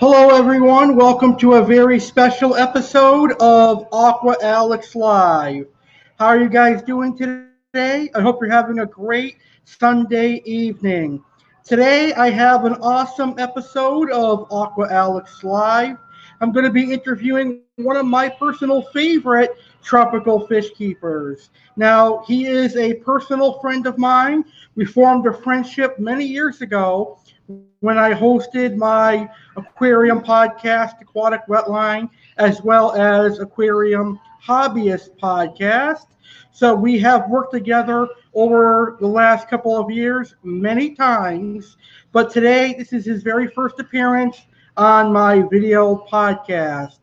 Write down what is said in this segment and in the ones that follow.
Hello, everyone. Welcome to a very special episode of Aqua Alex Live. How are you guys doing today? I hope you're having a great Sunday evening. Today, I have an awesome episode of Aqua Alex Live. I'm going to be interviewing one of my personal favorite tropical fish keepers. Now, he is a personal friend of mine. We formed a friendship many years ago when I hosted my aquarium podcast, Aquatic Wetline, as well as Aquarium Hobbyist podcast. So we have worked together over the last couple of years many times, but today this is his very first appearance on my video podcast.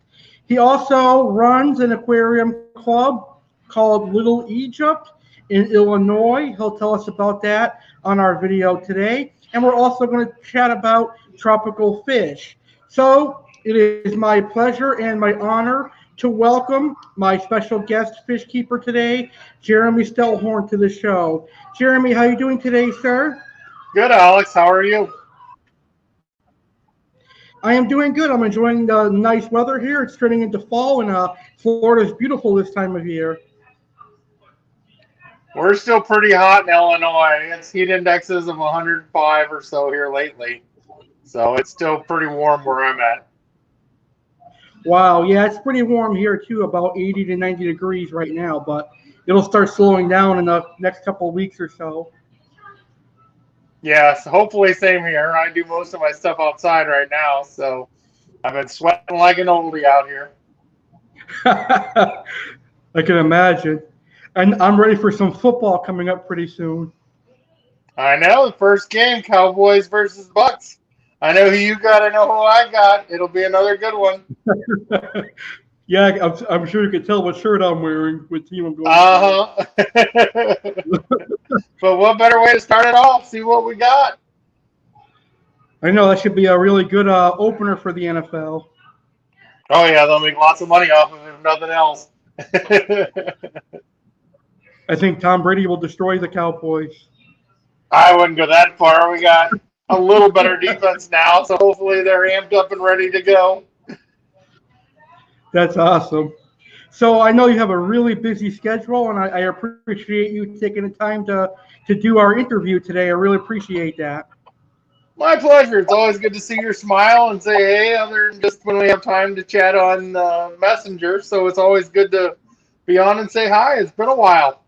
He also runs an aquarium club called Little Egypt in Illinois. He'll tell us about that on our video today. And we're also going to chat about tropical fish. So it is my pleasure and my honor to welcome my special guest fish keeper today, Jeremy Stellhorn, to the show. Jeremy, how are you doing today, sir? Good, Alex. How are you? I am doing good. I'm enjoying the nice weather here. It's turning into fall, and Florida's beautiful this time of year. We're still pretty hot in Illinois. It's heat indexes of 105 or so here lately. So it's still pretty warm where I'm at. Wow, yeah, it's pretty warm here too, about 80 to 90 degrees right now, but it'll start slowing down in the next couple of weeks or so. Yes, hopefully same here. I do most of my stuff outside right now, so I've been sweating like an oldie out here. I can imagine. And I'm ready for some football coming up pretty soon. I know, the first game, Cowboys versus Bucks. I know who you got, I know who I got. It'll be another good one. Yeah, I'm sure you can tell what shirt I'm wearing, what team I'm going Uh-huh. But what better way to start it off? See what we got. I know that should be a really good opener for the NFL. Oh, yeah, they'll make lots of money off of it, if nothing else. I think Tom Brady will destroy the Cowboys. I wouldn't go that far. We got a little better defense now, so hopefully they're amped up and ready to go. That's awesome. So I know you have a really busy schedule, and I appreciate you taking the time to do our interview today. I really appreciate that. My pleasure. It's always good to see your smile and say hey, other than just when we have time to chat on Messenger. So it's always good to be on and say hi. It's been a while.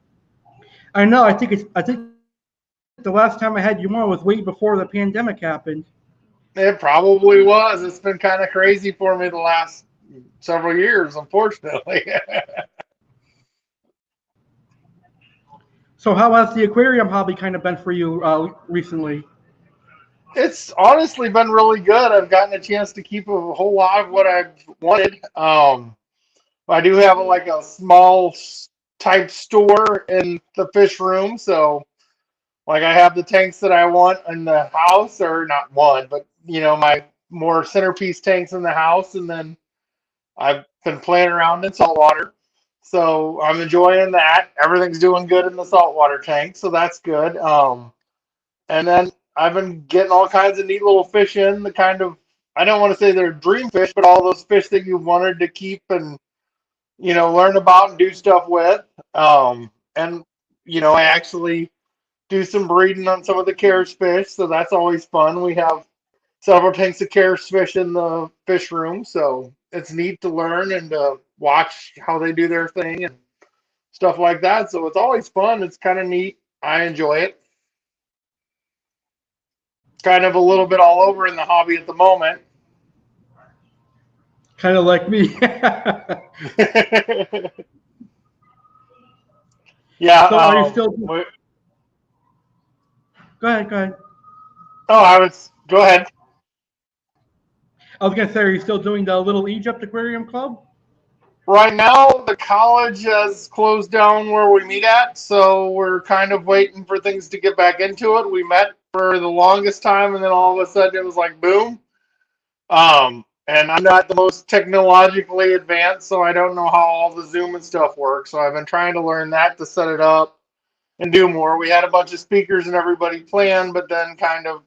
I know. I think the last time I had you on was way before the pandemic happened. It probably was. It's been kind of crazy for me the last several years, unfortunately. So how has the aquarium hobby kind of been for you recently? It's honestly been really good. I've gotten a chance to keep a whole lot of what I've wanted. I do have like a small type store in the fish room, so like I have the tanks that I want in the house, or not one, but my more centerpiece tanks in the house, and then I've been playing around in saltwater. So I'm enjoying that. Everything's doing good in the saltwater tank, so that's good. And then I've been getting all kinds of neat little fish in, the kind of, I don't want to say they're dream fish, but all those fish that you wanted to keep and, learn about and do stuff with. And, I actually do some breeding on some of the Caris fish, so that's always fun. We have several tanks of Caris fish in the fish room, so it's neat to learn and to watch how they do their thing and stuff like that. So it's always fun. It's kind of neat. I enjoy it. Kind of a little bit all over in the hobby at the moment. Kind of like me. Yeah. So are you still? Go ahead. Go ahead. Oh, go ahead. I was gonna say, are you still doing the Little Egypt Aquarium Club? Right now, the college has closed down where we meet at, so we're kind of waiting for things to get back into it. We met for the longest time, and then all of a sudden it was like boom. And I'm not the most technologically advanced, so I don't know how all the Zoom and stuff works. So I've been trying to learn that to set it up and do more. We had a bunch of speakers and everybody planned, but then kind of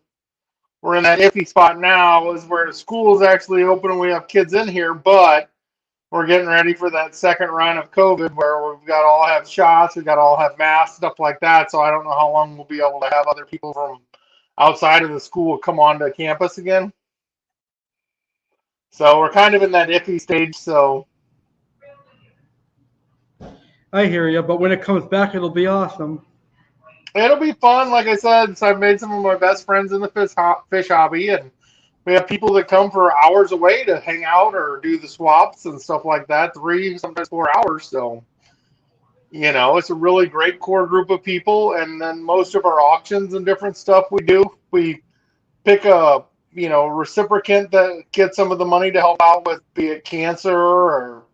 we're in that iffy spot now is where the school is actually open and we have kids in here, but we're getting ready for that second round of COVID where we've got to all have shots, we've got to all have masks, stuff like that. So I don't know how long we'll be able to have other people from outside of the school come onto campus again. So we're kind of in that iffy stage. So I hear you, but when it comes back, it'll be awesome. it'll be fun. Like I said, so I've made some of my best friends in the fish hobby, and we have people that come for hours away to hang out or do the swaps and stuff like that. 3, sometimes 4 hours. So it's a really great core group of people. And then most of our auctions and different stuff we pick a reciprocant that gets some of the money to help out with, be it cancer or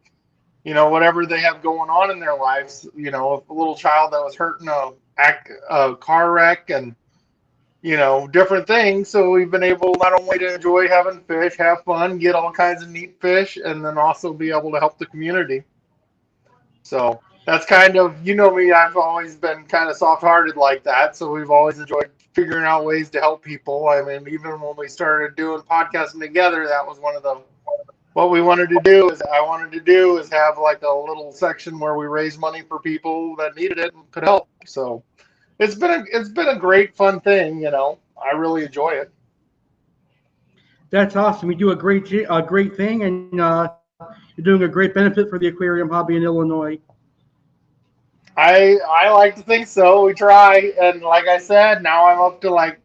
whatever they have going on in their lives. A little child that was hurt in a car wreck and different things. So we've been able not only to enjoy having fish, have fun, get all kinds of neat fish, and then also be able to help the community. So that's kind of, me, I've always been kind of soft-hearted like that. So we've always enjoyed figuring out ways to help people. I mean, even when we started doing podcasting together, that was one of the what we wanted to do is have like a little section where we raise money for people that needed it and could help. So it's been a great fun thing. I really enjoy it. That's awesome. You do a great thing, and you're doing a great benefit for the aquarium hobby in Illinois. I like to think so. We try, and like I said, now I'm up to like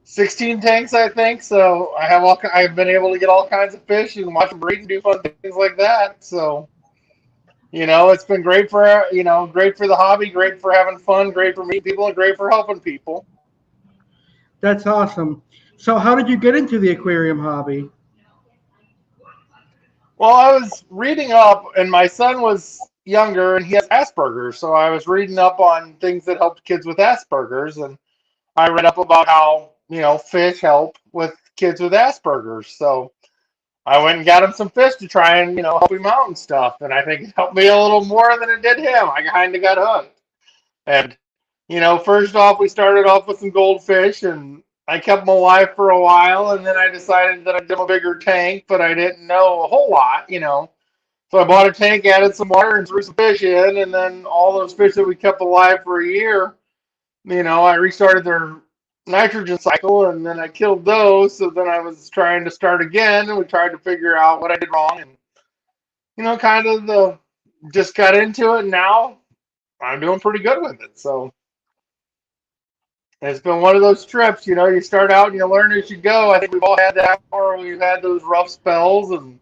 16 tanks, I think. So I've been able to get all kinds of fish and watch them breed and do fun things like that. So it's been great for great for the hobby, great for having fun, great for meeting people, and great for helping people. That's awesome. So, how did you get into the aquarium hobby? Well, I was reading up, and my son was younger, and he has Asperger's. So I was reading up on things that helped kids with Asperger's, and I read up about how fish help with kids with Asperger's. So I went and got him some fish to try and help him out and stuff. And I think it helped me a little more than it did him. I kind of got hooked. And first off, we started off with some goldfish, and I kept them alive for a while. And then I decided that I'd give them a bigger tank, but I didn't know a whole lot. So I bought a tank, added some water, and threw some fish in. And then all those fish that we kept alive for a year, I restarted their nitrogen cycle, and then I killed those. So then I was trying to start again, and we tried to figure out what I did wrong, and kind of just got into it. And now I'm doing pretty good with it. So it's been one of those trips. You start out and you learn as you go. I think we've all had that, or we've had those rough spells and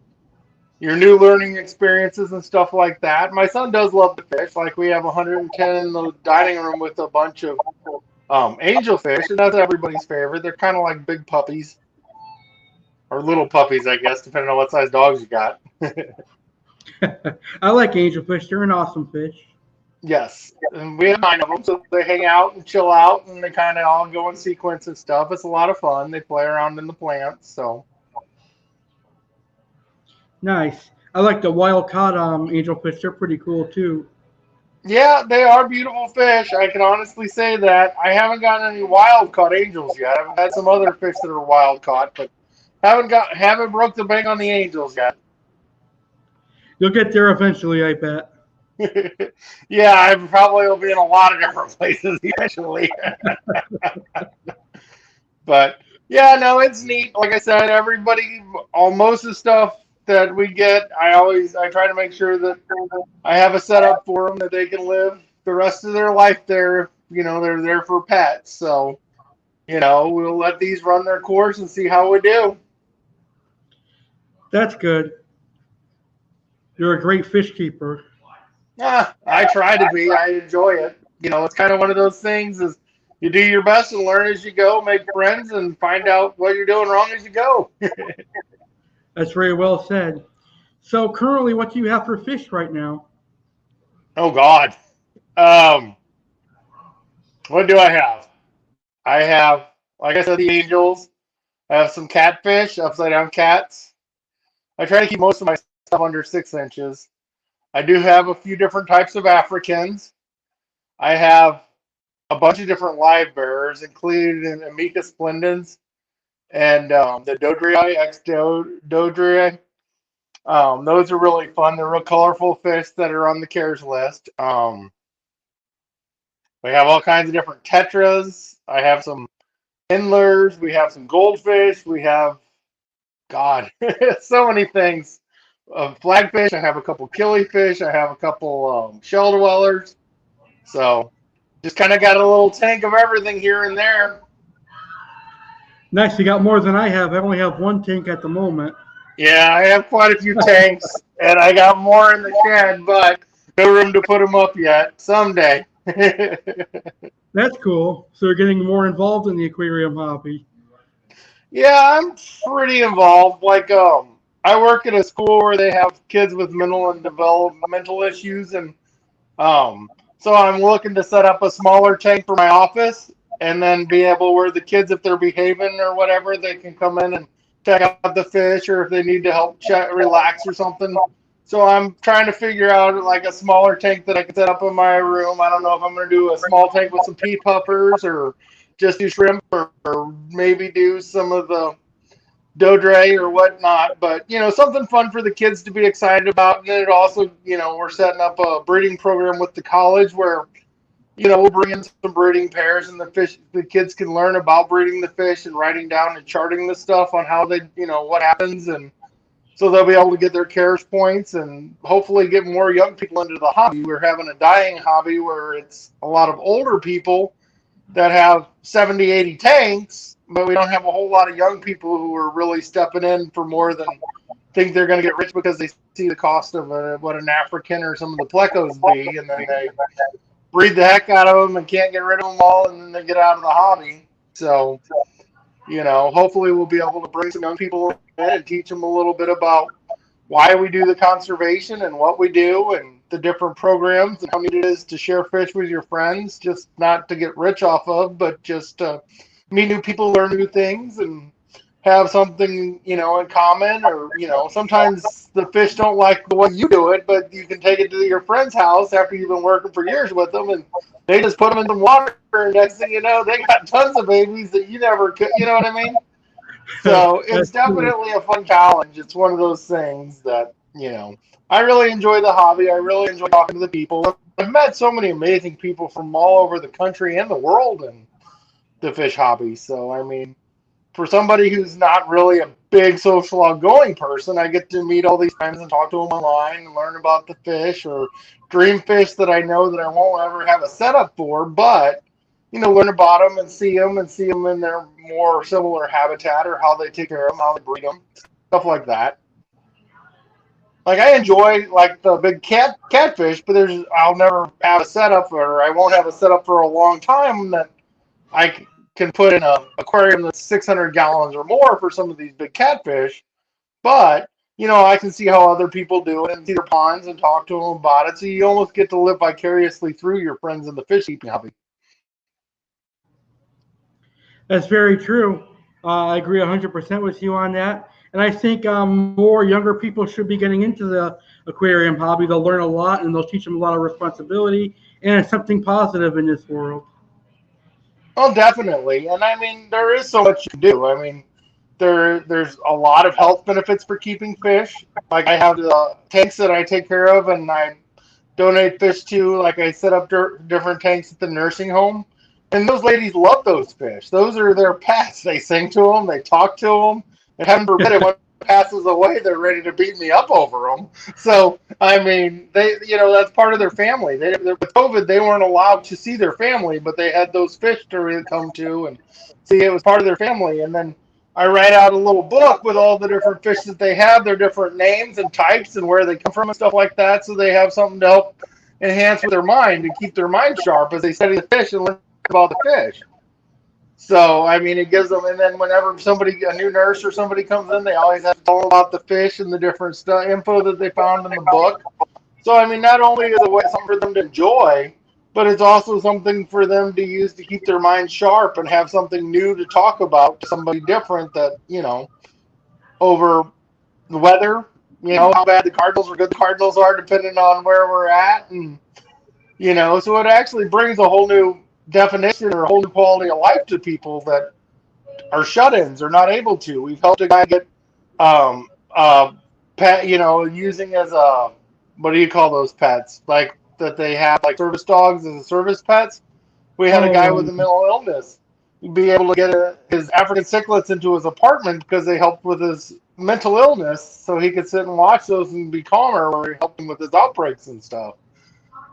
your new learning experiences and stuff like that. My son does love to fish. Like we have 110 in the dining room with a bunch of angelfish, and that's everybody's favorite. They're kind of like big puppies, or little puppies, I guess, depending on what size dogs you got. I like angelfish. They're an awesome fish. Yes, and we have 9 of them, so they hang out and chill out, and they kind of all go in sequence and stuff. It's a lot of fun. They play around in the plants, so. Nice. I like the wild caught angelfish. They're pretty cool too. Yeah, they are beautiful fish. I can honestly say that. I haven't gotten any wild caught angels yet. I've had some other fish that are wild caught, but haven't broke the bank on the angels yet. You'll get there eventually, I bet. Yeah, I probably will be in a lot of different places eventually. But yeah, no, it's neat. Like I said, most of the stuff that we get, I try to make sure that I have a setup for them that they can live the rest of their life there. They're there for pets. So, we'll let these run their course and see how we do. That's good. You're a great fish keeper. Yeah, I try to be. I enjoy it. It's kind of one of those things is you do your best and learn as you go, make friends, and find out what you're doing wrong as you go. That's very well said. So currently, what do you have for fish right now? Oh God. Um, what do I have? I have, like I said, the angels. I have some catfish, upside down cats. I try to keep most of my stuff under 6 inches. I do have a few different types of Africans. I have a bunch of different live bearers, including Amicus splendens and the Dodrii, Dodrii. Those are really fun. They're real colorful fish that are on the cares list. We have all kinds of different tetras. I have some endlers. We have some goldfish. We have, God, so many things. Flagfish. I have a couple killifish. I have a couple shell dwellers. So just kind of got a little tank of everything here and there. Nice, you got more than I have. I only have one tank at the moment. Yeah, I have quite a few tanks, and I got more in the shed, but no room to put them up yet. Someday. That's cool. So you're getting more involved in the aquarium hobby. Yeah, I'm pretty involved. Like, I work at a school where they have kids with mental and developmental issues, and so I'm looking to set up a smaller tank for my office, and then be able where the kids, if they're behaving or whatever, they can come in and check out the fish, or if they need to help relax or something. So I'm trying to figure out like a smaller tank that I can set up in my room. I don't know if I'm going to do a small tank with some pea puffers, or just do shrimp, or maybe do some of the Dodre or whatnot, but something fun for the kids to be excited about. And then it also, we're setting up a breeding program with the college where, we'll bring in some breeding pairs, and the kids can learn about breeding the fish and writing down and charting the stuff on how they, what happens. And so they'll be able to get their cares points and hopefully get more young people into the hobby. We're having a dying hobby where it's a lot of older people that have 70, 80 tanks, but we don't have a whole lot of young people who are really stepping in for more than think they're going to get rich because they see the cost of what an African or some of the plecos be, and then they breed the heck out of them and can't get rid of them all, and then they get out of the hobby. So, hopefully we'll be able to bring some young people in and teach them a little bit about why we do the conservation and what we do and the different programs and how neat it is to share fish with your friends, just not to get rich off of, but just to meet new people, learn new things, and have something, in common. Or, sometimes the fish don't like the way you do it, but you can take it to your friend's house after you've been working for years with them, and they just put them in the water, and next thing you know, they got tons of babies that you never could, you know what I mean? So it's That's cool. definitely a fun challenge. It's one of those things that, I really enjoy the hobby. I really enjoy talking to the people. I've met so many amazing people from all over the country and the world in the fish hobby. So, I mean, for somebody who's not really a big social outgoing person, I get to meet all these friends and talk to them online and learn about the fish, or dream fish that I know that I won't ever have a setup for, but learn about them and see them in their more similar habitat, or how they take care of them, how they breed them, stuff like that. Like, I enjoy like the big catfish, but I'll never have a setup, or I won't have a setup for a long time that I can put in a aquarium that's 600 gallons or more for some of these big catfish. But I can see how other people do it and see their ponds and talk to them about it. So you almost get to live vicariously through your friends in the fish keeping hobby. That's very true. I agree 100% with you on that. And I think more younger people should be getting into the aquarium hobby. They'll learn a lot, and they'll teach them a lot of responsibility, and it's something positive in this world. Oh, definitely. And I mean, there is so much you can do. I mean, there's a lot of health benefits for keeping fish. Like, I have the tanks that I take care of, and I donate fish to. Like, I set up different tanks at the nursing home, and those ladies love those fish. Those are their pets. They sing to them, they talk to them, and heaven forbid it, when it passes away, they're ready to beat me up over them. So, I mean, that's part of their family. With COVID, they weren't allowed to see their family, but they had those fish to really come to and see. It was part of their family. And then I write out a little book with all the different fish that they have, their different names and types, and where they come from and stuff like that, so they have something to help enhance their mind and keep their mind sharp as they study the fish and learn about the fish. So, I mean, it gives them, and then whenever a new nurse or somebody comes in, they always have to tell them about the fish and the different info that they found in the book. So, I mean, not only is it something for them to enjoy, but it's also something for them to use to keep their mind sharp and have something new to talk about to somebody different that, over the weather, how bad the Cardinals or good the Cardinals are, depending on where we're at. And, so it actually brings a whole new definition or a whole new quality of life to people that are shut-ins or not able to. We've helped a guy get um, pet, using as a, what do you call those pets? Like that they have like service dogs as a service pets. We had a guy Oh, with a mental illness be able to get his African cichlids into his apartment because they helped with his mental illness, so he could sit and watch those and be calmer. Where we helped him with his outbreaks and stuff.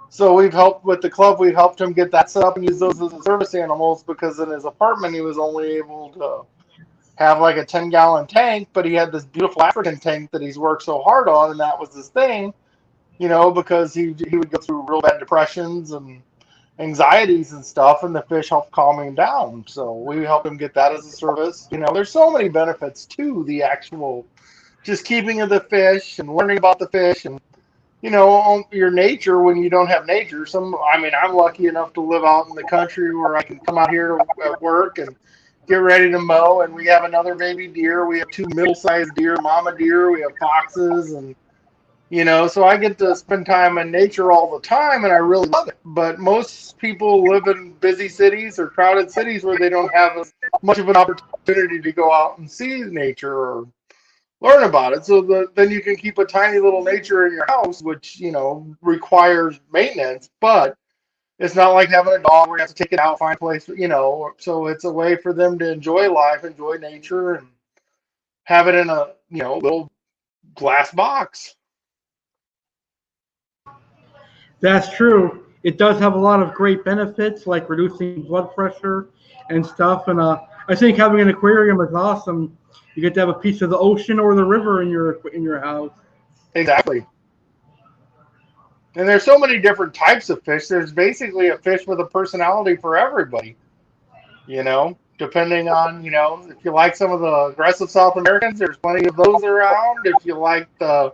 So we've helped with the club. We helped him get that set up and use those as service animals because in his apartment he was only able to have like a 10-gallon tank, but he had this beautiful African tank that he's worked so hard on, and that was his thing, because he would go through real bad depressions and anxieties and stuff, and the fish helped calm him down. So we helped him get that as a service. There's so many benefits to the actual just keeping of the fish and learning about the fish and your nature when you don't have nature. I'm lucky enough to live out in the country where I can come out here at work and get ready to mow, and we have another baby deer. We have two middle-sized deer, mama deer. We have foxes, and so I get to spend time in nature all the time, and I really love it. But most people live in busy cities or crowded cities where they don't have as much of an opportunity to go out and see nature or learn about it. So then you can keep a tiny little nature in your house, which, requires maintenance, but it's not like having a dog where you have to take it out, find a place, so it's a way for them to enjoy life, enjoy nature, and have it in a, little glass box. that's true. It does have a lot of great benefits, like reducing blood pressure and stuff. And I think having an aquarium is awesome. You get to have a piece of the ocean or the river in your house. Exactly. And there's so many different types of fish. There's basically a fish with a personality for everybody, depending on, if you like some of the aggressive South Americans, there's plenty of those around. If you like the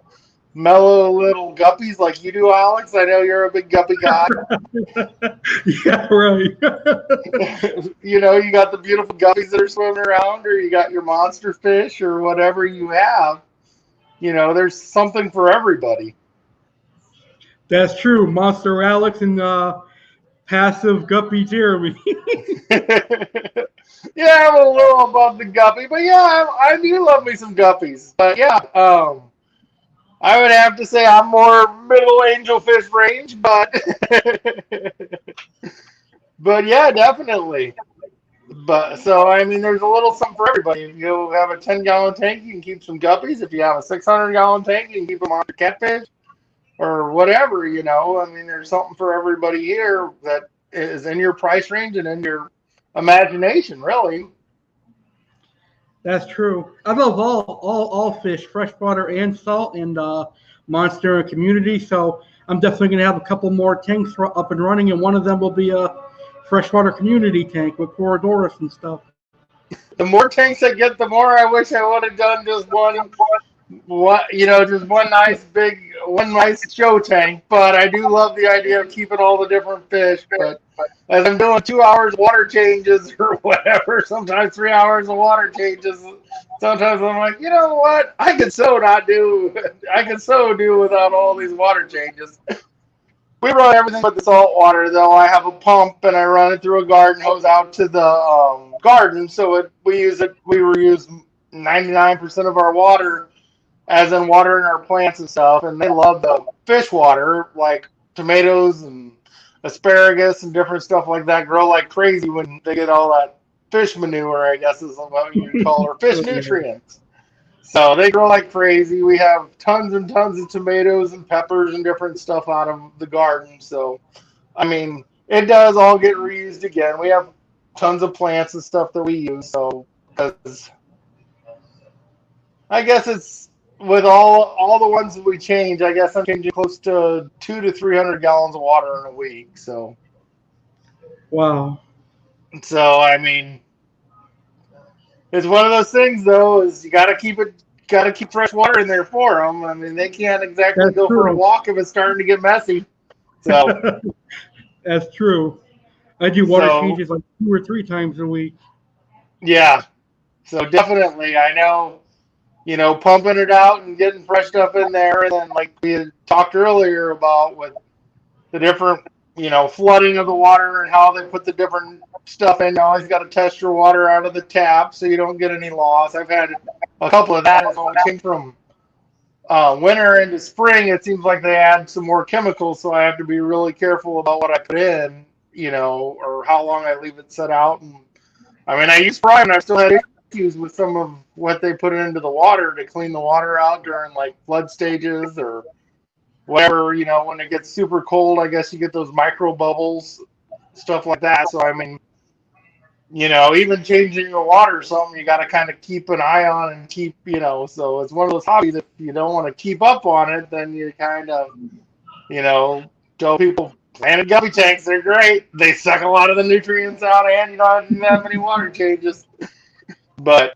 mellow little guppies like you do, Alex, I know you're a big guppy guy. Yeah, right. You got the beautiful guppies that are swimming around, or you got your monster fish or whatever you have. There's something for everybody. That's true. Monster Alex and passive Guppy Jeremy. Yeah, I'm a little above the guppy, but yeah, I do love me some guppies. But yeah, I would have to say I'm more middle angelfish range, but but yeah, definitely. But so there's a little something for everybody. If you have a 10-gallon tank, you can keep some guppies. If you have a 600-gallon tank, you can keep them on your catfish or whatever. There's something for everybody here that is in your price range and in your imagination, really. That's true. I love all fish, freshwater and salt, and monster and community. So I'm definitely going to have a couple more tanks up and running, and one of them will be a freshwater community tank with Corodorus and stuff. The more tanks I get, the more I wish I would have done just just one nice show tank. But I do love the idea of keeping all the different fish. But as I'm doing 2 hours water changes or whatever, sometimes 3 hours of water changes, sometimes I'm like, you know what? I could so do without all these water changes. We run everything but the salt water, though. I have a pump and I run it through a garden hose out to the garden. So we reuse 99% of our water, as in watering our plants and stuff. And they love the fish water, like tomatoes and asparagus and different stuff like that grow like crazy when they get all that fish manure, I guess is what you would call it, or fish nutrients. So they grow like crazy. We have tons and tons of tomatoes and peppers and different stuff out of the garden. So, it does all get reused again. We have tons of plants and stuff that we use. So, because I guess it's with all the ones that we change, I guess I'm changing close to 200 to 300 gallons of water in a week. So, Wow. It's one of those things, though, is you got to keep fresh water in there for them. They can't exactly That's go for a true. walk if it's starting to get messy. So, That's true. I do water so changes like 2 or 3 times a week. yeah. So definitely, I know, pumping it out and getting fresh stuff in there, and then like we had talked earlier about with the different flooding of the water and how they put the different stuff in. You always got to test your water out of the tap so you don't get any loss. I've had a couple of that. When it came from winter into spring, it seems like they add some more chemicals, so I have to be really careful about what I put in, or how long I leave it set out. And I mean, I use Prime, and I've still had issues with some of what they put into the water to clean the water out during like flood stages or whatever. When it gets super cold, I guess you get those micro bubbles, stuff like that. So I mean, even changing the water or something, you got to kind of keep an eye on and keep, so it's one of those hobbies. If you don't want to keep up on it, then you kind of, tell people planted gummy tanks, they're great. They suck a lot of the nutrients out and you don't have any water changes. But,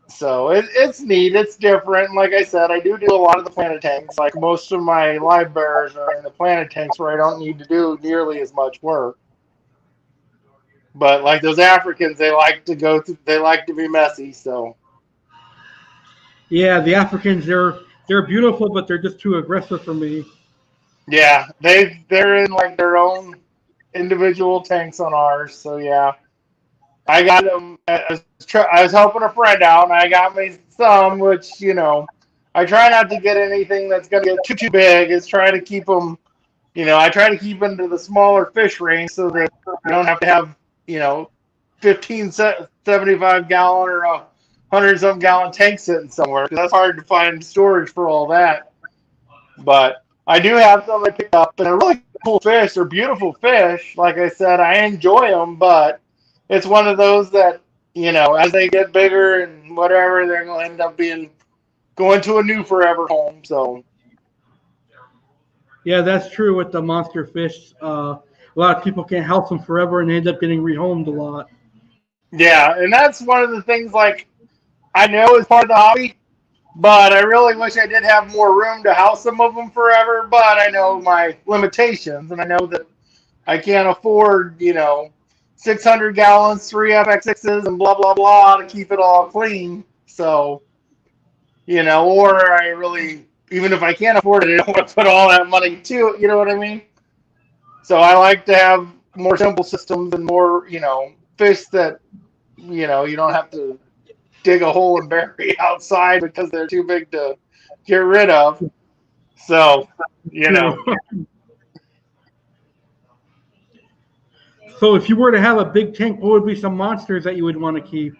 so it's neat. It's different. Like I said, I do a lot of the planted tanks. Like most of my live bears are in the planted tanks where I don't need to do nearly as much work. But like those Africans, they like to be messy. So Yeah, the Africans, they're beautiful, but they're just too aggressive for me. yeah, they're in like their own individual tanks on ours. So yeah, I got them. I was helping a friend out, and I got me some, which I try not to get anything that's gonna get too big. Is try to keep them. I try to keep them to the smaller fish range so that you don't have to have 15 75 gallon or 100 some gallon tank sitting somewhere because that's hard to find storage for all that. But I do have some I picked up, and they're really cool fish. They're beautiful fish. Like I said, I enjoy them, but it's one of those that as they get bigger and whatever, they're going to end up going to a new forever home. So Yeah, that's true with the monster fish. A lot of people can't house them forever, and they end up getting rehomed a lot. yeah, and that's one of the things. Like I know is part of the hobby. But I really wish I did have more room to house some of them forever. But I know my limitations, and I know that I can't afford, 600 gallons, three FX6s, and blah, blah, blah to keep it all clean. So, or I really, even if I can't afford it, I don't want to put all that money to it. You know what I mean? So I like to have more simple systems and more, fish that, you don't have to dig a hole and bury outside because they're too big to get rid of. So, True. So if you were to have a big tank, what would be some monsters that you would want to keep?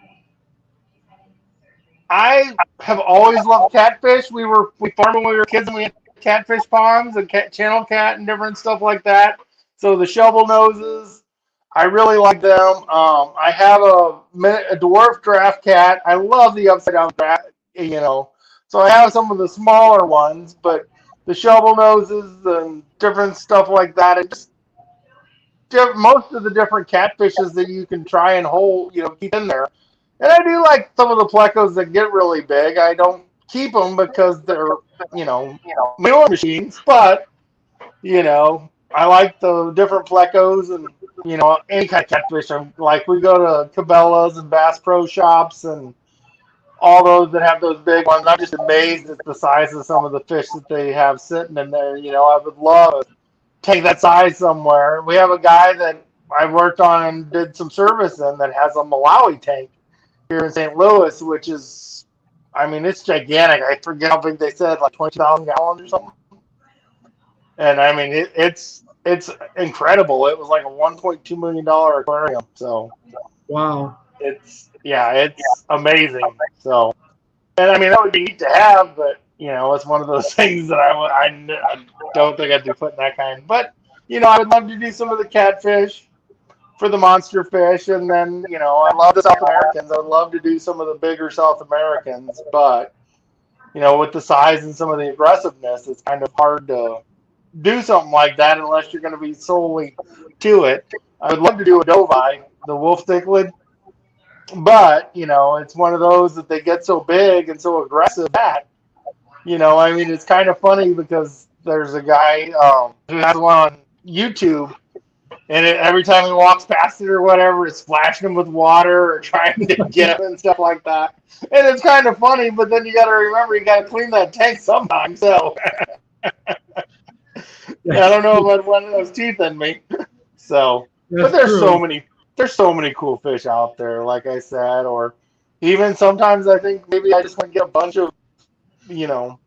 I have always loved catfish. We farmed when we were kids and we had catfish ponds and channel cat and different stuff like that. So the shovel noses, I really like them. I have a dwarf draft cat. I love the upside down draft, So I have some of the smaller ones, but the shovel noses and different stuff like that. And just most of the different catfishes that you can try and hold, keep in there. And I do like some of the plecos that get really big. I don't keep them because they're, manure machines, but, I like the different plecos and, any kind of catfish. Like we go to Cabela's and Bass Pro Shops and all those that have those big ones. I'm just amazed at the size of some of the fish that they have sitting in there. I would love to take that size somewhere. We have a guy that I worked on and did some service in that has a Malawi tank here in St. Louis, which is, I mean, it's gigantic. I forget how big they said, like 20,000 gallons or something. And I mean, it's incredible. It was like a $1.2 million aquarium. So Wow. it's amazing. So, and I mean, that would be neat to have, but it's one of those things that I don't think I'd be putting that kind. But I would love to do some of the catfish for the monster fish, and then I love the South Americans. I'd love to do some of the bigger South Americans, but with the size and some of the aggressiveness, it's kind of hard to do something like that unless you're going to be solely to it. I would love to do a Dovi, the wolf cichlid, but it's one of those that they get so big and so aggressive that I mean, it's kind of funny because there's a guy who has one on YouTube. And every time he walks past it or whatever, it's splashing him with water or trying to get him and stuff like that. And it's kind of funny, but then you got to remember you got to clean that tank sometime. So, I don't know if I'd want those teeth in me. So, but That's true. there's so many cool fish out there, like I said, or even sometimes I think maybe I just want to get a bunch of, you know,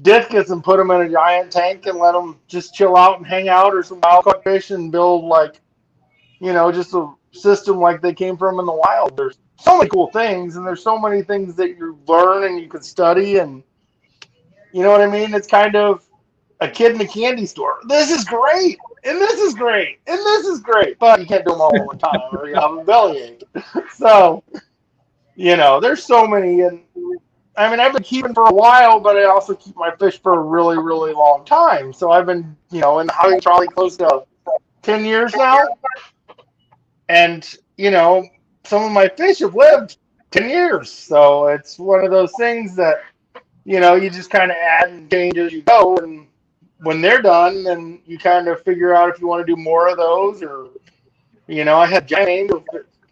discus and put them in a giant tank and let them just chill out and hang out, or some wild caught fish and build like, just a system like they came from in the wild. There's so many cool things, and there's so many things that you learn and you can study, and you know what I mean? It's kind of a kid in a candy store. This is great, and this is great, and this is great, but you can't do them all the time, or you have a bellyache. So, there's so many, and I mean, I've been keeping for a while, but I also keep my fish for a really, really long time. So I've been, in the hobby probably close to 10 years now. And, some of my fish have lived 10 years. So it's one of those things that, you just kind of add and change as you go. And when they're done, then you kind of figure out if you want to do more of those, or, I had giant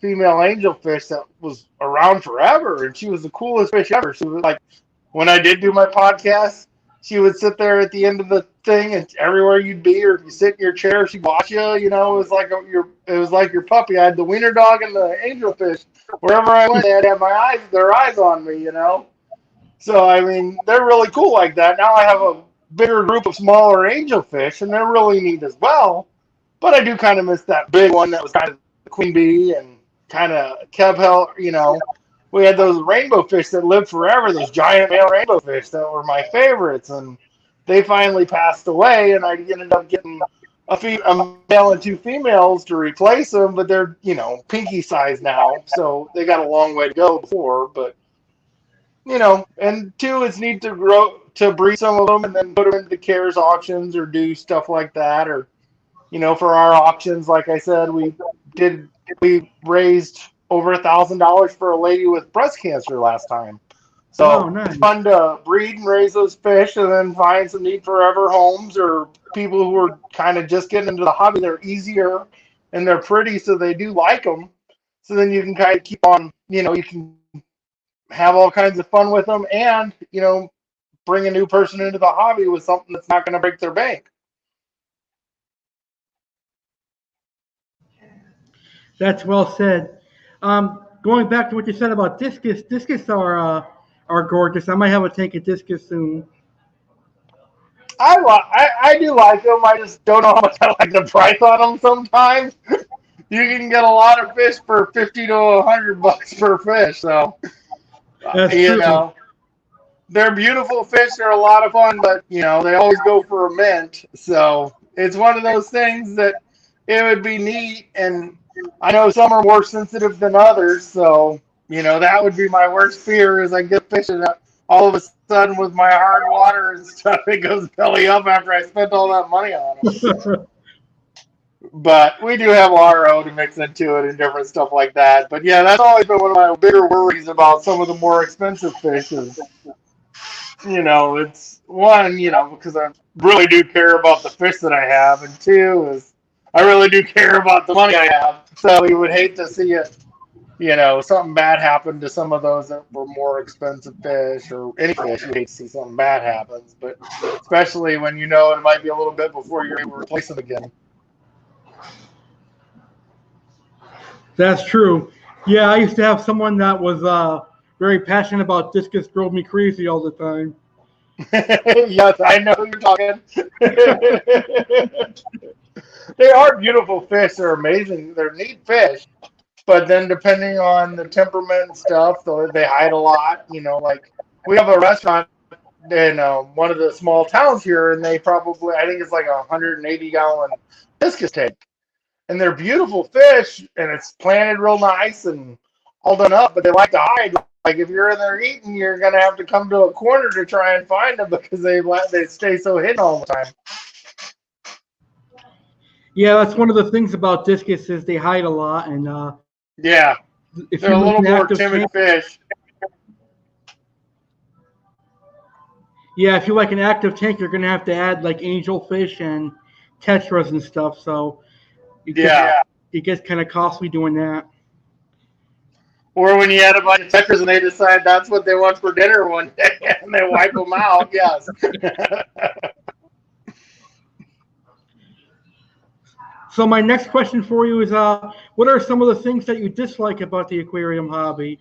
female angelfish that was around forever, and she was the coolest fish ever. She was like, when I did do my podcast, she would sit there at the end of the thing, and everywhere you'd be, or if you sit in your chair, she'd watch you. It was like your puppy. I had the wiener dog and the angelfish. Wherever I went, they had to have their eyes on me. So I mean, they're really cool like that. Now I have a bigger group of smaller angelfish, and they're really neat as well. But I do kind of miss that big one that was kind of the queen bee, and kind of kept hell. We had those rainbow fish that lived forever, those giant male rainbow fish that were my favorites, and they finally passed away, and I ended up getting a male and two females to replace them, but they're, pinky size now, so they got a long way to go before, but, and two, it's neat to breed some of them and then put them into CARES auctions or do stuff like that, or, for our auctions, like I said, we raised over $1,000 for a lady with breast cancer last time. Wow, So it's nice. fun to breed and raise those fish, and then find some neat forever homes, or people who are kind of just getting into the hobby. They're easier and they're pretty, so they do like them. So then you can kind of keep on, you can have all kinds of fun with them, and, bring a new person into the hobby with something that's not going to break their bank. That's well said. Going back to what you said about discus, discus are gorgeous. I might have a tank of discus soon. I do like them. I just don't know how much I like the price on them sometimes. You can get a lot of fish for 50 to $100 per fish. So, That's you true. know, they're beautiful fish. They're a lot of fun, but, they always go for a mint. So it's one of those things that it would be neat. And I know some are more sensitive than others. So, that would be my worst fear, is I get fishing all of a sudden with my hard water and stuff, it goes belly up after I spent all that money on them. But we do have RO to mix into it and different stuff like that. But yeah, that's always been one of my bigger worries about some of the more expensive fishes. It's one, because I really do care about the fish that I have, and two is I really do care about the money I have. So you would hate to see it, something bad happen to some of those that were more expensive fish, or any fish. You hate to see something bad happens, but especially when it might be a little bit before you're able to replace them again. That's true. Yeah, I used to have someone that was very passionate about discus, drove me crazy all the time. Yes, I know who you're talking. They are beautiful fish. They're amazing. They're neat fish. But then, depending on the temperament and stuff, they hide a lot. Like we have a restaurant in one of the small towns here, and they probably, I think it's like a 180-gallon discus tank. And they're beautiful fish, and it's planted real nice and all done up, but they like to hide. Like if you're in there eating, you're gonna have to come to a corner to try and find them, because they stay so hidden all the time. Yeah, that's one of the things about discus is they hide a lot, and Yeah, if they're you a like little an more active timid tank, fish. yeah, if you like an active tank, you're gonna have to add like angelfish and tetras and stuff. So it gets Yeah. it gets kind of costly doing that. Or when you add a bunch of checkers and they decide that's what they want for dinner one day and they wipe them out. Yes. So my next question for you is, what are some of the things that you dislike about the aquarium hobby?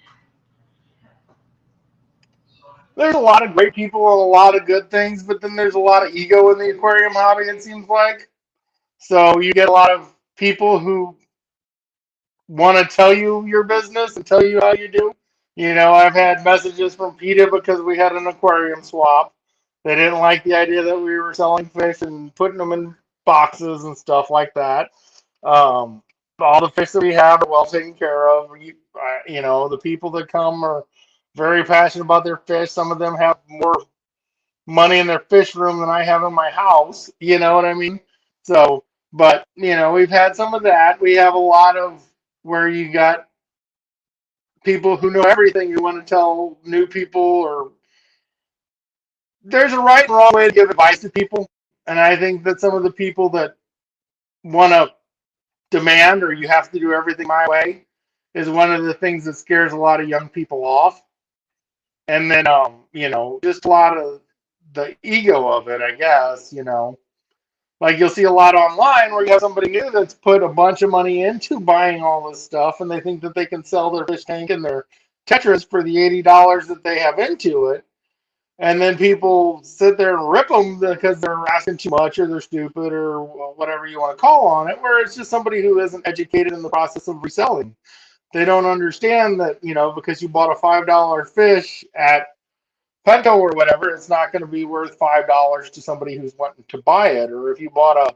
There's a lot of great people and a lot of good things, but then there's a lot of ego in the aquarium hobby, it seems like. So you get a lot of people who want to tell you your business and tell you how you do. I've had messages from PETA because we had an aquarium swap. They didn't like the idea that we were selling fish and putting them in boxes and stuff like that. Um, all the fish that we have are well taken care of. The people that come are very passionate about their fish. Some of them have more money in their fish room than I have in my house. You know what I mean? So, but we've had some of that. We have a lot of where you got people who know everything you want to tell new people, or there's a right and wrong way to give advice to people. And I think that some of the people that want to demand or you have to do everything my way is one of the things that scares a lot of young people off. And then, just a lot of the ego of it, I guess. Like you'll see a lot online where you have somebody new that's put a bunch of money into buying all this stuff, and they think that they can sell their fish tank and their tetras for the $80 that they have into it. And then people sit there and rip them because they're asking too much or they're stupid or whatever you want to call on it, where it's just somebody who isn't educated in the process of reselling. They don't understand that, because you bought a $5 fish at Petco or whatever, it's not going to be worth $5 to somebody who's wanting to buy it. Or if you bought a,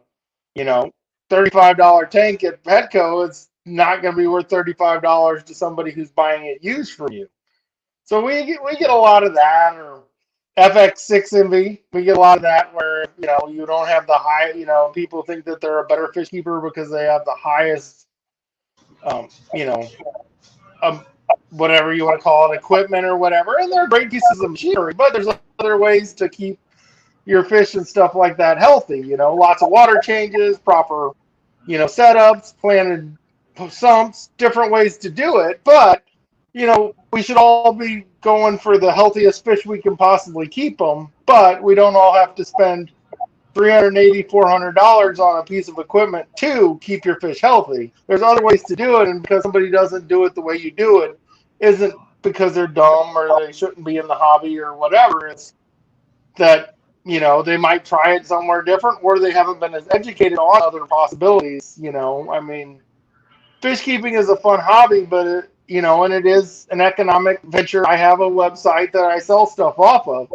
$35 tank at Petco, it's not going to be worth $35 to somebody who's buying it used from you. So we get a lot of that, or FX6MV. We get a lot of that where you don't have the high. People think that they're a better fish keeper because they have the highest, um, you know, whatever you want to call it, equipment or whatever, and they're great pieces of machinery. But there's other ways to keep your fish and stuff like that healthy. Lots of water changes, proper, setups, planted sumps, different ways to do it. But we should all be going for the healthiest fish we can possibly keep them. But we don't all have to spend $380, $400 on a piece of equipment to keep your fish healthy. There's other ways to do it, and because somebody doesn't do it the way you do it, isn't because they're dumb or they shouldn't be in the hobby or whatever. It's that they might try it somewhere different, or they haven't been as educated on other possibilities. I mean, fish keeping is a fun hobby, but and it is an economic venture. I have a website that I sell stuff off of,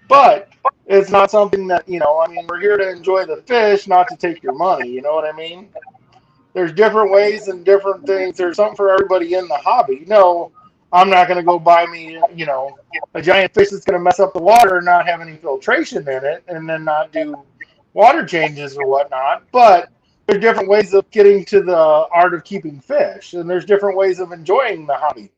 but it's not something that, I mean, we're here to enjoy the fish, not to take your money. You know what I mean? There's different ways and different things. There's something for everybody in the hobby. No, I'm not going to go buy me, a giant fish that's going to mess up the water and not have any filtration in it and then not do water changes or whatnot. But there's different ways of getting to the art of keeping fish, and there's different ways of enjoying the hobby.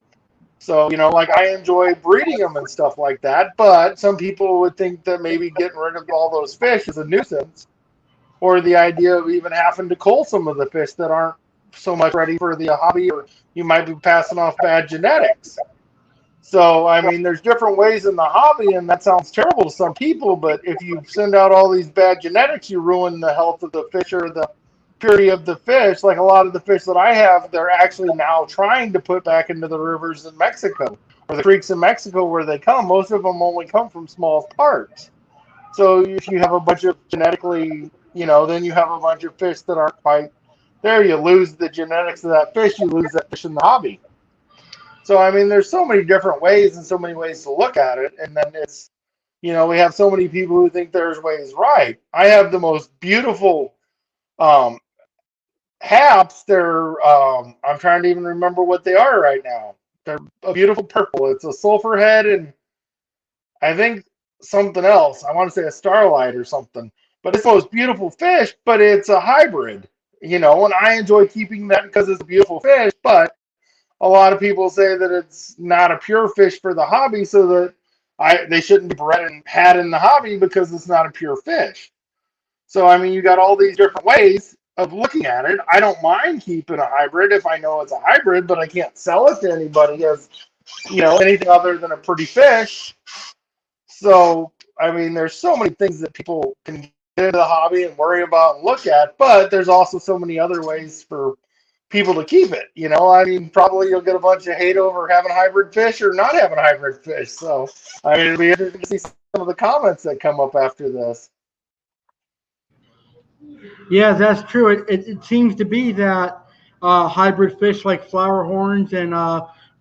So, like I enjoy breeding them and stuff like that, but some people would think that maybe getting rid of all those fish is a nuisance, or the idea of even having to cull some of the fish that aren't so much ready for the hobby, or you might be passing off bad genetics. So, I mean, there's different ways in the hobby, and that sounds terrible to some people, but if you send out all these bad genetics, you ruin the health of the fish or the purity of the fish. Like a lot of the fish that I have, they're actually now trying to put back into the rivers in Mexico or the creeks in Mexico where they come. Most of them only come from small parts. So if you have a bunch of genetically, then you have a bunch of fish that aren't quite there. You lose the genetics of that fish. You lose that fish in the hobby. So, I mean, there's so many different ways and so many ways to look at it. And then it's, we have so many people who think there's ways right. I have the most beautiful haps. They're I'm trying to even remember what they are right now. They're a beautiful purple. It's a sulfur head and I think something else. I want to say a starlight or something. But it's the most beautiful fish, but it's a hybrid. And I enjoy keeping that because it's a beautiful fish, but a lot of people say that it's not a pure fish for the hobby, so that they shouldn't be bred and had in the hobby because it's not a pure fish. So, I mean, you got all these different ways of looking at it. I don't mind keeping a hybrid if I know it's a hybrid, but I can't sell it to anybody as, anything other than a pretty fish. So, I mean, there's so many things that people can into the hobby and worry about and look at. But there's also so many other ways for people to keep it. I mean, probably you'll get a bunch of hate over having hybrid fish or not having hybrid fish. So, I mean, it'll be interesting to see some of the comments that come up after this. Yeah, that's true. It seems to be that hybrid fish like flower horns and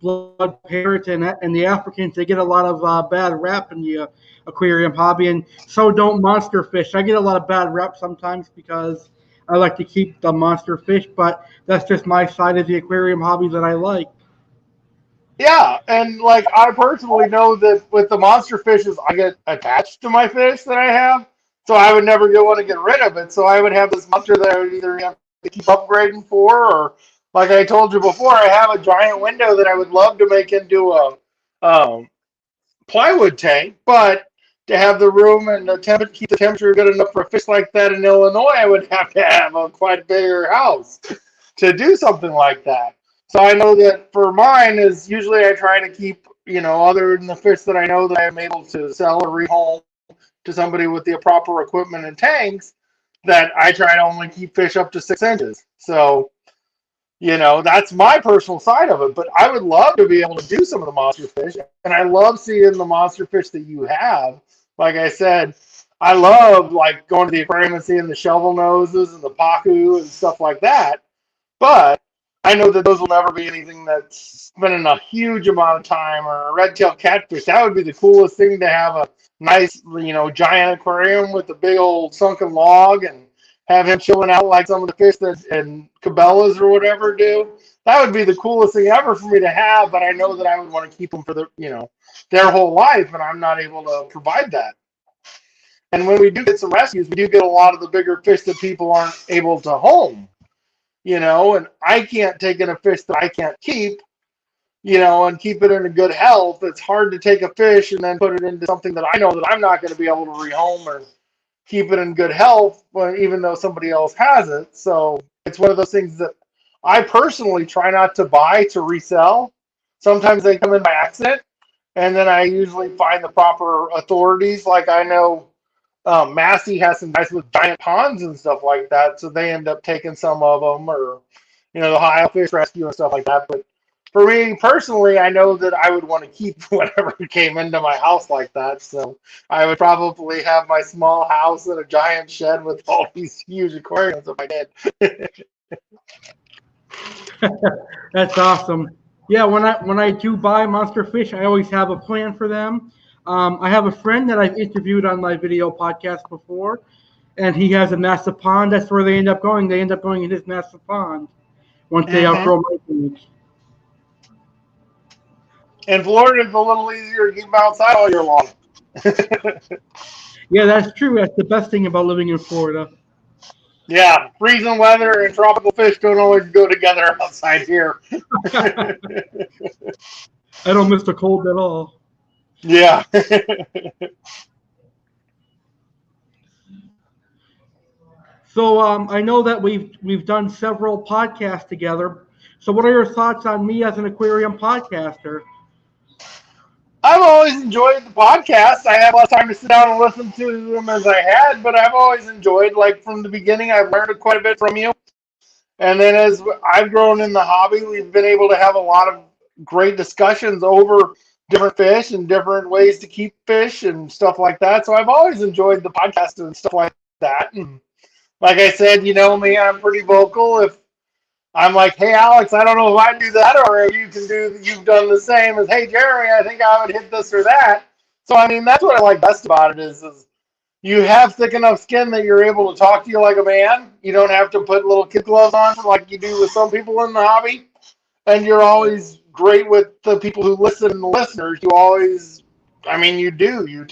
blood parrots and the Africans, they get a lot of bad rap in the aquarium hobby, and so don't monster fish. I get a lot of bad rap sometimes because I like to keep the monster fish, but that's just my side of the aquarium hobby that I like. Yeah, and like I personally know that with the monster fishes, I get attached to my fish that I have, so I would never want to get rid of it. So I would have this monster that I would either have to keep upgrading for, or like I told you before, I have a giant window that I would love to make into a um, plywood tank, but to have the room and keep the temperature good enough for a fish like that in Illinois, I would have to have a quite bigger house to do something like that. So I know that for mine is usually I try to keep, other than the fish that I know that I'm able to sell or rehome to somebody with the proper equipment and tanks, that I try to only keep fish up to 6 inches. So, that's my personal side of it. But I would love to be able to do some of the monster fish. And I love seeing the monster fish that you have. Like I said, I love like going to the aquarium and seeing the shovel noses and the pacu and stuff like that. But I know that those will never be anything that's spending a huge amount of time, or a red-tailed catfish. That would be the coolest thing, to have a nice, giant aquarium with a big old sunken log and have him chilling out like some of the fish that and cabela's or whatever do. That would be the coolest thing ever for me to have, but I know that I would want to keep them for their whole life, and I'm not able to provide that. And when we do get some rescues, we do get a lot of the bigger fish that people aren't able to home. And I can't take in a fish that I can't keep, and keep it in a good health. It's hard to take a fish and then put it into something that I know that I'm not going to be able to rehome or keep it in good health, even though somebody else has it. So it's one of those things that I personally try not to buy to resell. Sometimes they come in by accident, and then I usually find the proper authorities. Like I know Massey has some guys with giant ponds and stuff like that, so they end up taking some of them, or the Ohio Fish Rescue and stuff like that. But for me personally, I know that I would want to keep whatever came into my house like that. So I would probably have my small house in a giant shed with all these huge aquariums if I did. That's awesome. Yeah, when I do buy monster fish, I always have a plan for them. I have a friend that I've interviewed on my video podcast before, and he has a massive pond. That's where they end up going. They end up going in his massive pond once they Mm-hmm. outgrow my cage. In Florida, it's a little easier to keep them outside all year long. Yeah, that's true. That's the best thing about living in Florida. Yeah, freezing weather and tropical fish don't always go together outside here. I don't miss the cold at all. Yeah. So I know that we've done several podcasts together. So what are your thoughts on me as an aquarium podcaster? I've always enjoyed the podcast. I had less time to sit down and listen to them as I had, but I've always enjoyed, like from the beginning, I've learned quite a bit from you. And then as I've grown in the hobby, we've been able to have a lot of great discussions over different fish and different ways to keep fish and stuff like that. So I've always enjoyed the podcast and stuff like that. And like I said, you know me, I'm pretty vocal. If I'm like, hey, Alex, I don't know if I do that, or if you've done the same as, hey, Jeremy, I think I would hit this or that. So, I mean, that's what I like best about it is you have thick enough skin that you're able to talk to you like a man. You don't have to put little kid gloves on like you do with some people in the hobby. And you're always great with the people who listen, the listeners. You always, I mean, you do. You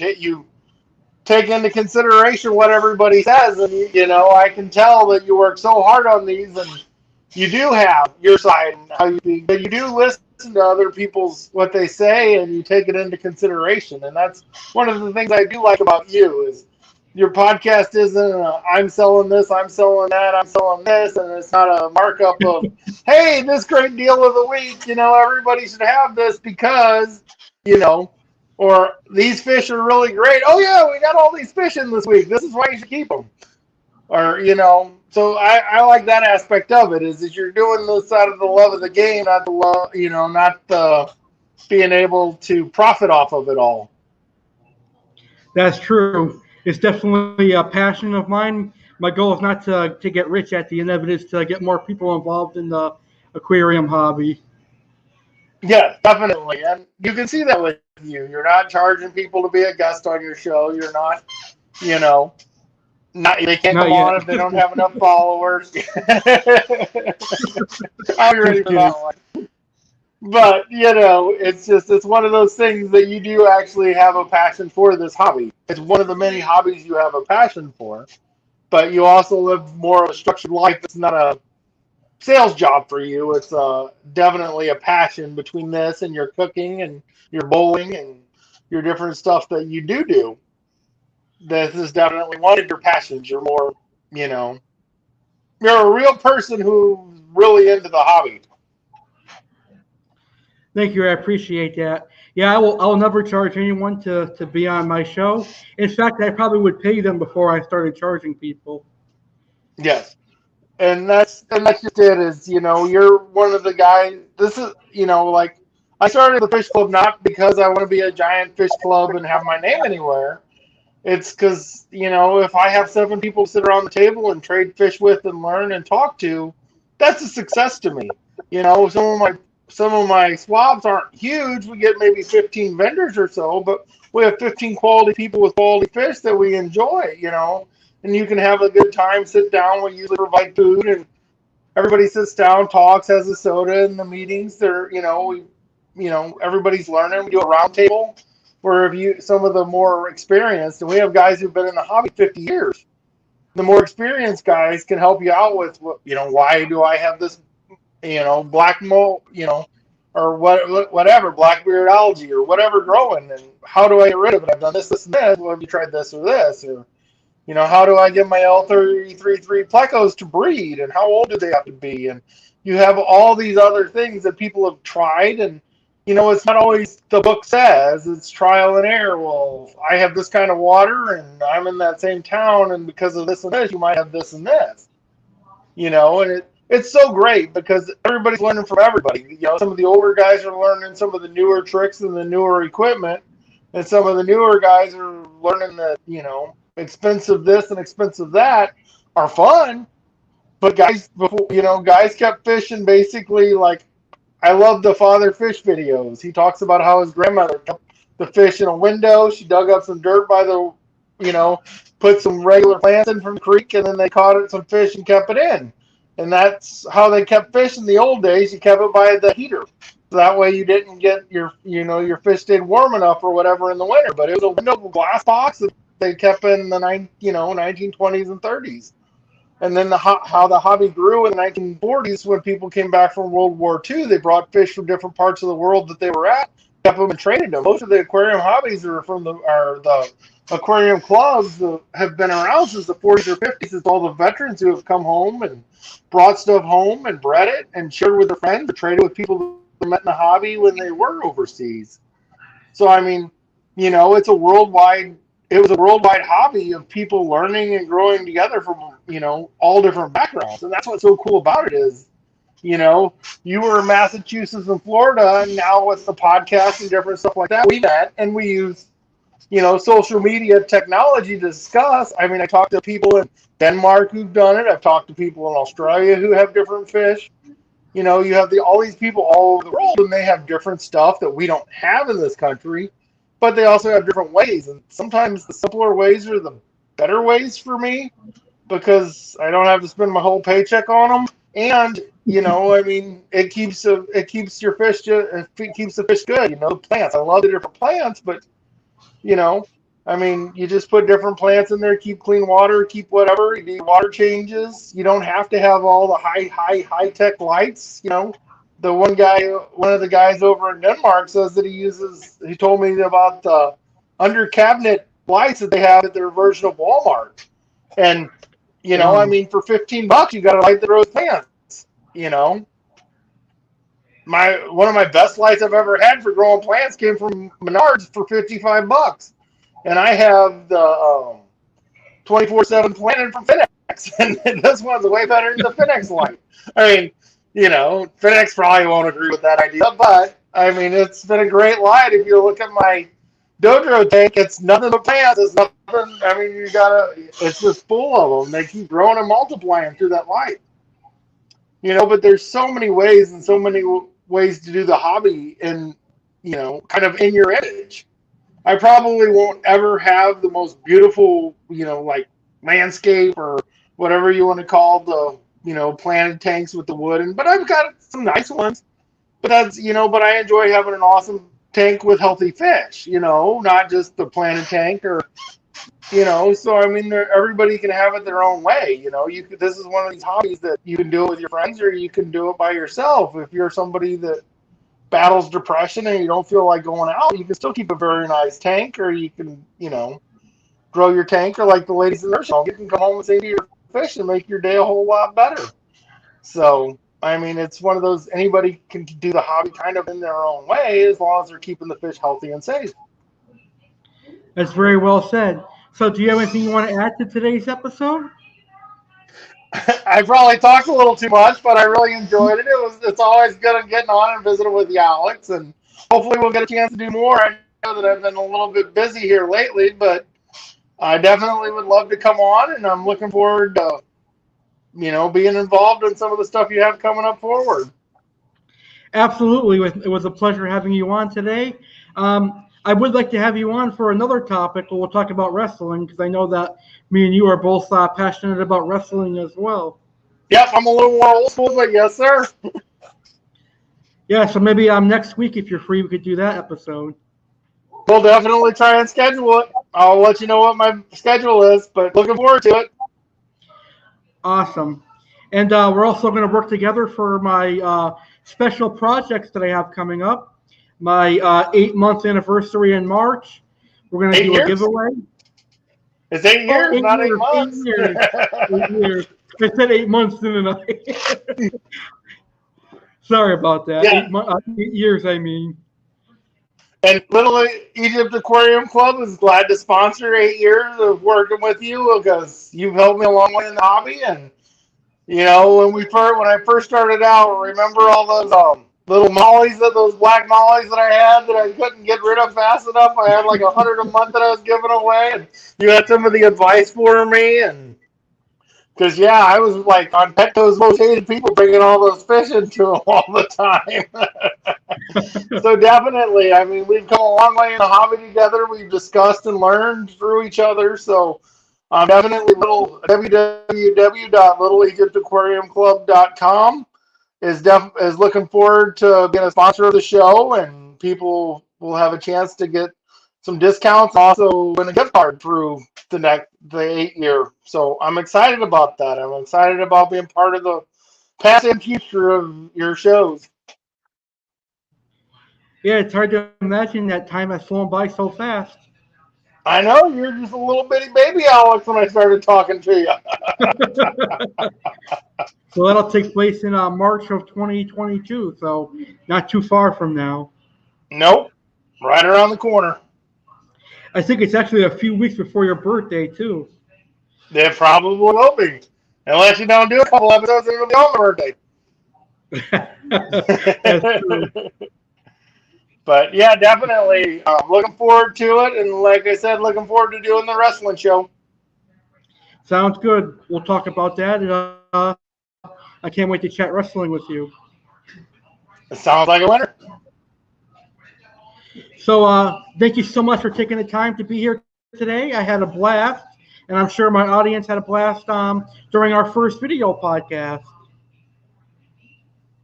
take into consideration what everybody says. And, I can tell that you work so hard on these, and you do have your side and how you think, but you do listen to other people's what they say, and you take it into consideration. And that's one of the things I do like about you is your podcast isn't I'm selling this, I'm selling that, I'm selling this, and it's not a markup of, hey, this great deal of the week, everybody should have this because, you know, Or these fish are really great. Oh yeah, we got all these fish in this week. This is why you should keep them. Or so I like that aspect of it. Is that you're doing this out of the love of the game, not the love, not the being able to profit off of it all. That's true. It's definitely a passion of mine. My goal is not to get rich at the end of it, is to get more people involved in the aquarium hobby. Yes, definitely, and you can see that with you. You're not charging people to be a guest on your show. You're not, you know, not they can't Not come yet. on if they don't have enough followers. I'll be ready Just for that kidding. one. But it's one of those things that you do actually have a passion for this hobby. It's one of the many hobbies you have a passion for, but you also live more of a structured life. It's not a sales job for you. It's definitely a passion between this and your cooking and your bowling and your different stuff that you do. This is definitely one of your passions. You know, you're a real person who's really into the hobby. Thank you. I appreciate that. Yeah, I'll never charge anyone to be on my show. In fact, I probably would pay them before I started charging people. Yes. And that's just it. Is you're one of the guys. This is like I started the fish club not because I want to be a giant fish club and have my name anywhere. It's because if I have 7 people sit around the table and trade fish with and learn and talk to, that's a success to me. Some of my swabs aren't huge. We get maybe 15 vendors or so, but we have 15 quality people with quality fish that we enjoy. And you can have a good time, sit down. We usually provide food, and everybody sits down, talks, has a soda in the meetings. Everybody's learning. We do a round table where some of the more experienced, and we have guys who've been in the hobby 50 years. The more experienced guys can help you out with, why do I have this, black mold, or whatever, blackbeard algae or whatever growing, and how do I get rid of it? I've done this, and this. Well, have you tried this or this? Or how do I get my L33 plecos to breed, and how old do they have to be? And you have all these other things that people have tried, and it's not always the book says. It's trial and error. Well, I have this kind of water, and I'm in that same town, and because of this and this, you might have this and this. And it's so great because everybody's learning from everybody. Some of the older guys are learning some of the newer tricks and the newer equipment, and some of the newer guys are learning that expensive this and expensive that are fun. But guys kept fishing basically like I love the father fish videos. He talks about how his grandmother kept the fish in a window. She dug up some dirt by you know, put some regular plants in from the creek, and then they caught some fish and kept it in. And that's how they kept fish in the old days. You kept it by the heater. So that way you didn't get your fish stayed warm enough or whatever in the winter. But it was a window glass box that they kept in the 1920s and 30s. And then how the hobby grew in the 1940s when people came back from World War II. They brought fish from different parts of the world that they were at, kept them and traded them. Most of the aquarium hobbies are the aquarium clubs that have been around since the 40s or 50s. It's all the veterans who have come home and brought stuff home and bred it and shared with their friends or traded with people they met in the hobby when they were overseas. So I mean, it's a worldwide. It was a worldwide hobby of people learning and growing together from all different backgrounds, and that's what's so cool about it is, you were in Massachusetts and Florida, and now with the podcast and different stuff like that, we met and we use social media technology to discuss. I mean, I talked to people in Denmark who've done it. I've talked to people in Australia who have different fish. You have all these people all over the world, and they have different stuff that we don't have in this country, but they also have different ways. And sometimes the simpler ways are the better ways for me because I don't have to spend my whole paycheck on them. And I mean, it keeps the fish good. The plants. I love the different plants, but you know, I mean, you just put different plants in there, keep clean water, keep whatever. You do water changes. You don't have to have all the high tech lights. One of the guys over in Denmark says that he told me about the under cabinet lights that they have at their version of Walmart. And, I Wow. mean, for $15, you got a light that grows plants, you know? one of my best lights I've ever had for growing plants came from Menards for $55, and I have the 24/7 planted from Finex, and this one's way better than the Finex light. I mean, Finex probably won't agree with that idea, but I mean, it's been a great light. If you look at my Dojo tank, it's nothing but plants. It's nothing. I mean, it's just full of them. They keep growing and multiplying through that light. But there's so many ways and so many ways to do the hobby, and kind of in your image. I probably won't ever have the most beautiful, like landscape or whatever you want to call the, planted tanks with the wood. But I've got some nice ones. But but I enjoy having an awesome tank with healthy fish, not just the planted tank or, so I mean, everybody can have it their own way. This is one of these hobbies that you can do it with your friends or you can do it by yourself. If you're somebody that battles depression and you don't feel like going out, you can still keep a very nice tank, or you can, grow your tank, or like the ladies in their show, you can come home and save your fish and make your day a whole lot better. So, I mean, it's one of those, anybody can do the hobby kind of in their own way as long as they're keeping the fish healthy and safe. That's very well said. So do you have anything you want to add to today's episode? I probably talked a little too much, but I really enjoyed it. It's always good getting on and visiting with you, Alex, and hopefully we'll get a chance to do more. I know that I've been a little bit busy here lately, but I definitely would love to come on, and I'm looking forward to, being involved in some of the stuff you have coming up forward. Absolutely. It was a pleasure having you on today. I would like to have you on for another topic where we'll talk about wrestling, because I know that me and you are both passionate about wrestling as well. Yep, I'm a little more old school, but yes, sir. Yeah, so maybe next week, if you're free, we could do that episode. We'll definitely try and schedule it. I'll let you know what my schedule is, but looking forward to it. Awesome. And we're also going to work together for my special projects that I have coming up. My 8-month anniversary in March. We're going to do a giveaway. It's 8 years, not 8 months. 8 years. 8 years. I said 8 months, didn't I? Sorry about that. Yeah. 8 years, I mean. And Little Egypt Aquarium Club is glad to sponsor 8 years of working with you, because you've helped me a long way in the hobby. And when I first started out, remember all those little mollies, those black mollies that I had that I couldn't get rid of fast enough? I had like 100 a month that I was giving away, and you had some of the advice for me. And because I was like on Petco's most hated people, bringing all those fish into them all the time. So definitely, I mean, we've come a long way in the hobby together. We've discussed and learned through each other. So definitely, www.littleegyptaquariumclub.com is looking forward to being a sponsor of the show, and people will have a chance to get some discounts, also win a gift card through the 8 year. So I'm excited about that. I'm excited about being part of the past and future of your shows. Yeah, it's hard to imagine that time has flown by so fast. I know, you're just a little bitty baby, Alex, when I started talking to you. So that'll take place in March of 2022, so not too far from now. Nope, right around the corner. I think it's actually a few weeks before your birthday, too. It probably will be. Unless you don't do a couple episodes, it'll be on my birthday. That's true. But yeah, definitely looking forward to it. And like I said, looking forward to doing the wrestling show. Sounds good. We'll talk about that. And I can't wait to chat wrestling with you. It sounds like a winner. So thank you so much for taking the time to be here today. I had a blast, and I'm sure my audience had a blast during our first video podcast.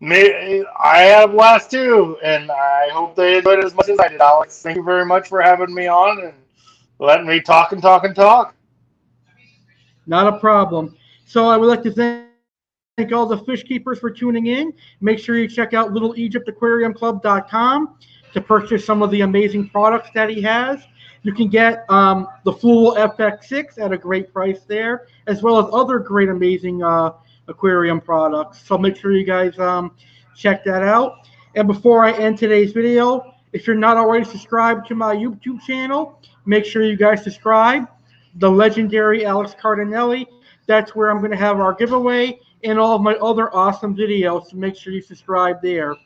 I had a blast too, and I hope they enjoyed it as much as I did, Alex. Thank you very much for having me on and letting me talk and talk and talk. Not a problem. So I would like to thank all the fish keepers for tuning in. Make sure you check out littleegyptaquariumclub.com to purchase some of the amazing products that he has. You can get the Fluval FX6 at a great price there, as well as other great, amazing aquarium products. So make sure you guys check that out. And before I end today's video, if you're not already subscribed to my YouTube channel, make sure you guys subscribe. The legendary Alex Cardinale. That's where I'm going to have our giveaway and all of my other awesome videos. So make sure you subscribe there.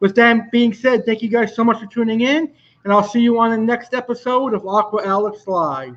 With that being said, thank you guys so much for tuning in, and I'll see you on the next episode of Aqua Alex Live.